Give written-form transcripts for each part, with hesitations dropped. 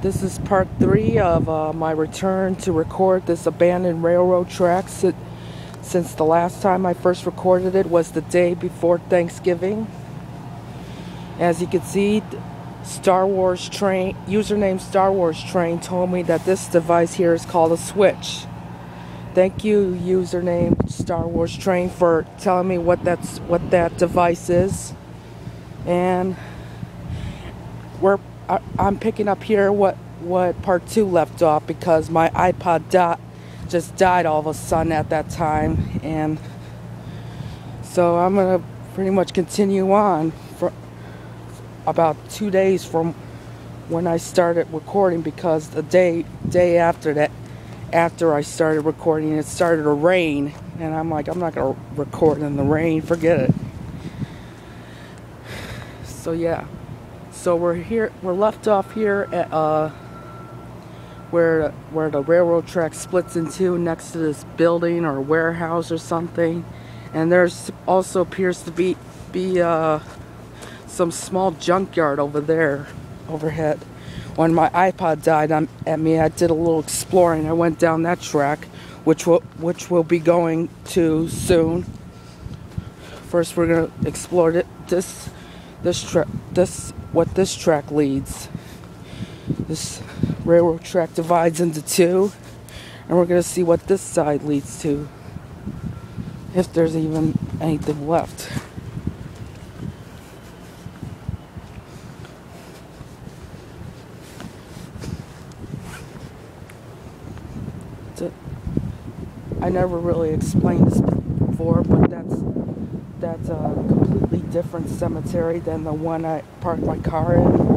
This is part 3 of my return to record this abandoned railroad track. Since the last time I first recorded it was the day before Thanksgiving. As you can see, Star Wars Train, username Star Wars Train, told me that this device here is called a switch. Thank you, username Star Wars Train, for telling me what that device is. And I'm picking up here what part 2 left off, because my iPod just died all of a sudden at that time, and so I'm gonna pretty much continue on for about 2 days from when I started recording, because the day after that, after I started recording, it started to rain, and I'm like, I'm not gonna record in the rain, forget it. So yeah. So we're left off here at where the railroad track splits into, next to this building or warehouse or something, and there's also appears to be some small junkyard over there overhead. When my iPod died at me, I did a little exploring. I went down that track, which we'll be going to soon. First, we're gonna explore what this track leads. This railroad track divides into two, and we're gonna see what this side leads to, if there's even anything left. I never really explained this before, but that's a completely different cemetery than the one I parked my car in.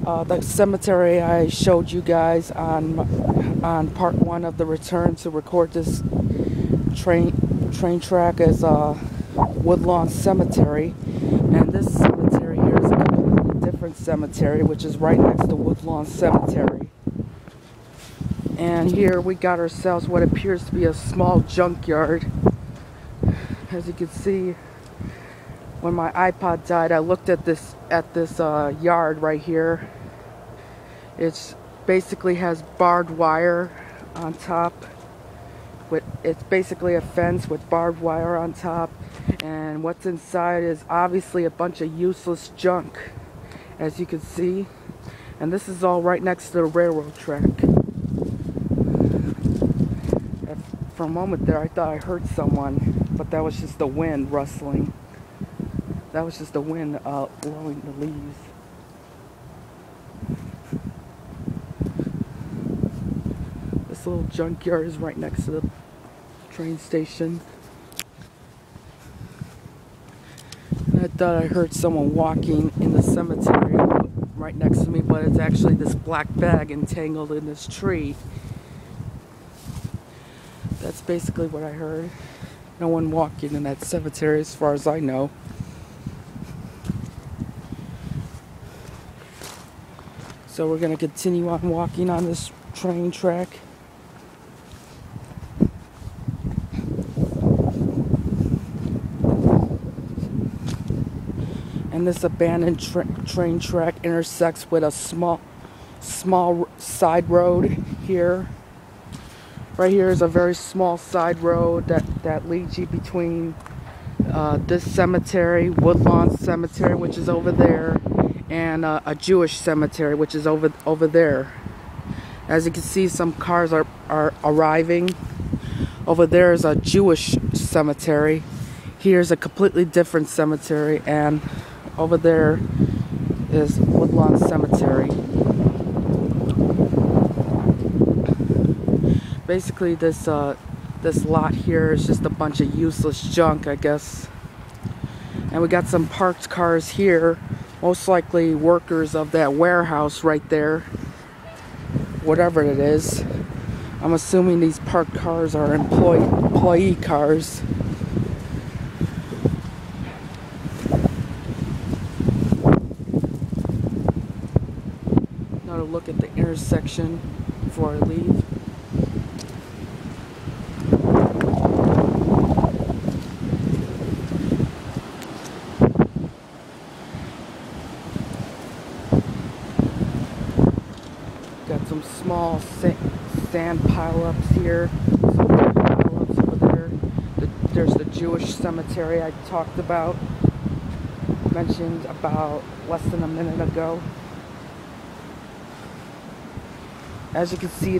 The cemetery I showed you guys on part 1 of the return to record this train track is Woodlawn Cemetery, and this cemetery here is a completely different cemetery, which is right next to Woodlawn Cemetery. And here we got ourselves what appears to be a small junkyard. As you can see, when my iPod died, I looked at this yard right here. It's basically has barbed wire on top. It's basically a fence with barbed wire on top, and what's inside is obviously a bunch of useless junk, as you can see. And this is all right next to the railroad track. For a moment there, I thought I heard someone, but that was just the wind rustling. That was just the wind blowing the leaves. This little junkyard is right next to the train station. And I thought I heard someone walking in the cemetery right next to me, but it's actually this black bag entangled in this tree. That's basically what I heard. No one walking in that cemetery as far as I know. So we're going to continue on walking on this train track. And this abandoned train track intersects with a small side road here. Right here is a very small side road that leads you between this cemetery, Woodlawn Cemetery, which is over there, and a Jewish cemetery, which is over there. As you can see, some cars are arriving. Over there is a Jewish cemetery. Here's a completely different cemetery, and over there is Woodlawn Cemetery. Basically, this lot here is just a bunch of useless junk, I guess. And we got some parked cars here, most likely workers of that warehouse right there, whatever it is. I'm assuming these parked cars are employee cars. Now to look at the intersection before I leave. some small sand pileups here, some dirt pileups over there. There's the Jewish cemetery I talked about, mentioned about less than a minute ago. As you can see,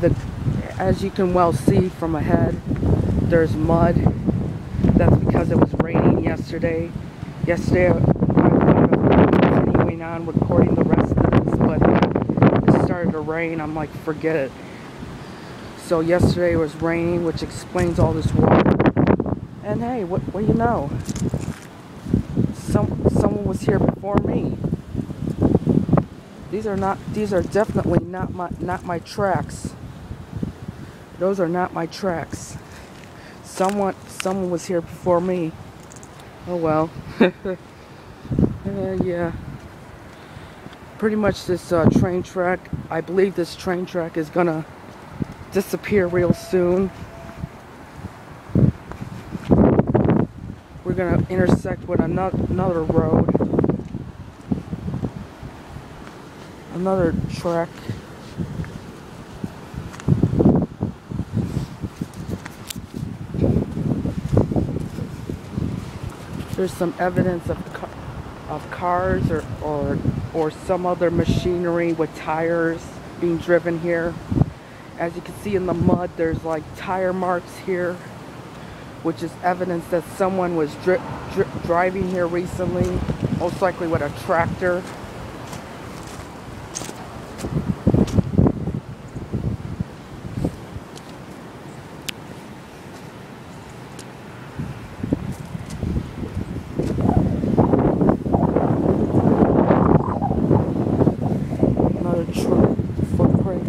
as you can well see from ahead, there's mud. That's because it was raining yesterday. Yesterday I thought of continuing on recording the rest of this, but it started to rain. I'm like, forget it. So yesterday it was raining, which explains all this water. And hey, what do you know? Someone was here before me. These are definitely not my tracks. Those are not my tracks. Someone was here before me. Oh well. Yeah. Pretty much this train track, I believe this train track is gonna disappear real soon. We're gonna intersect with another road. Another track. There's some evidence of cars or some other machinery with tires being driven here. As you can see in the mud, there's like tire marks here, which is evidence that someone was driving here recently, most likely with a tractor. Footprint.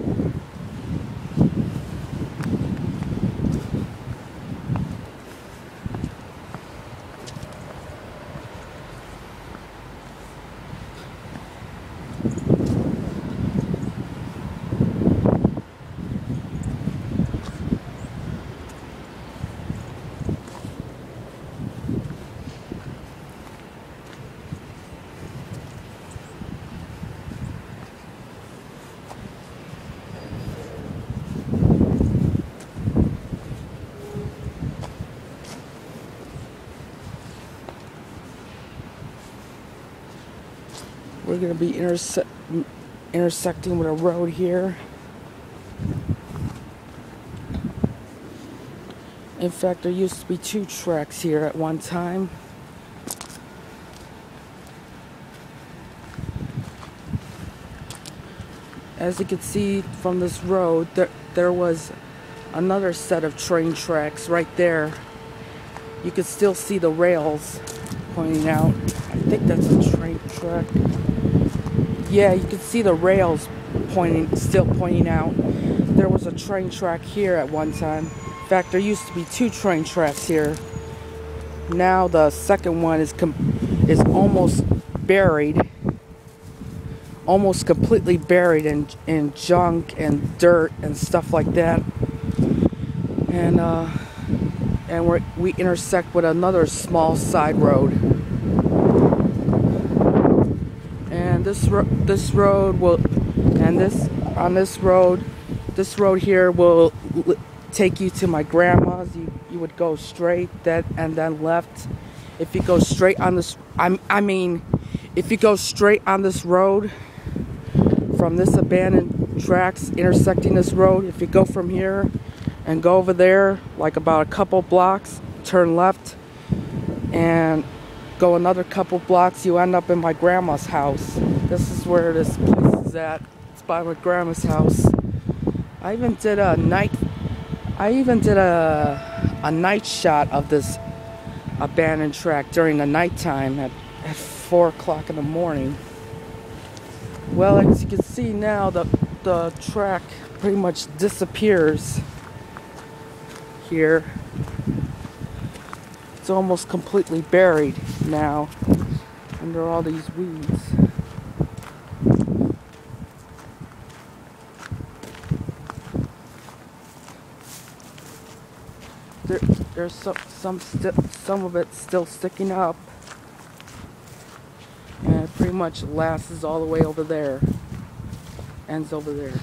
We're going to be intersecting with a road here. In fact, there used to be 2 tracks here at one time. As you can see from this road, there was another set of train tracks right there. You can still see the rails pointing out. I think that's a train track. Yeah, you can see the rails still pointing out. There was a train track here at one time. In fact, there used to be 2 train tracks here. Now the second one is almost buried, almost completely buried in junk and dirt and stuff like that. And we intersect with another small side road. And this road will, and this road here will take you to my grandma's. You would go straight, and then left. If you go straight on this, if you go straight on this road from this abandoned tracks intersecting this road, if you go from here and go over there, like about a couple blocks, turn left, and go another couple blocks, you end up in my grandma's house. This is where this place is at. It's by my grandma's house. I even did a night shot of this abandoned track during the nighttime at 4 o'clock in the morning. Well, as you can see now, the track pretty much disappears here. It's almost completely buried now under all these weeds. There's some of it still sticking up, and it pretty much lasts all the way over there, ends over there.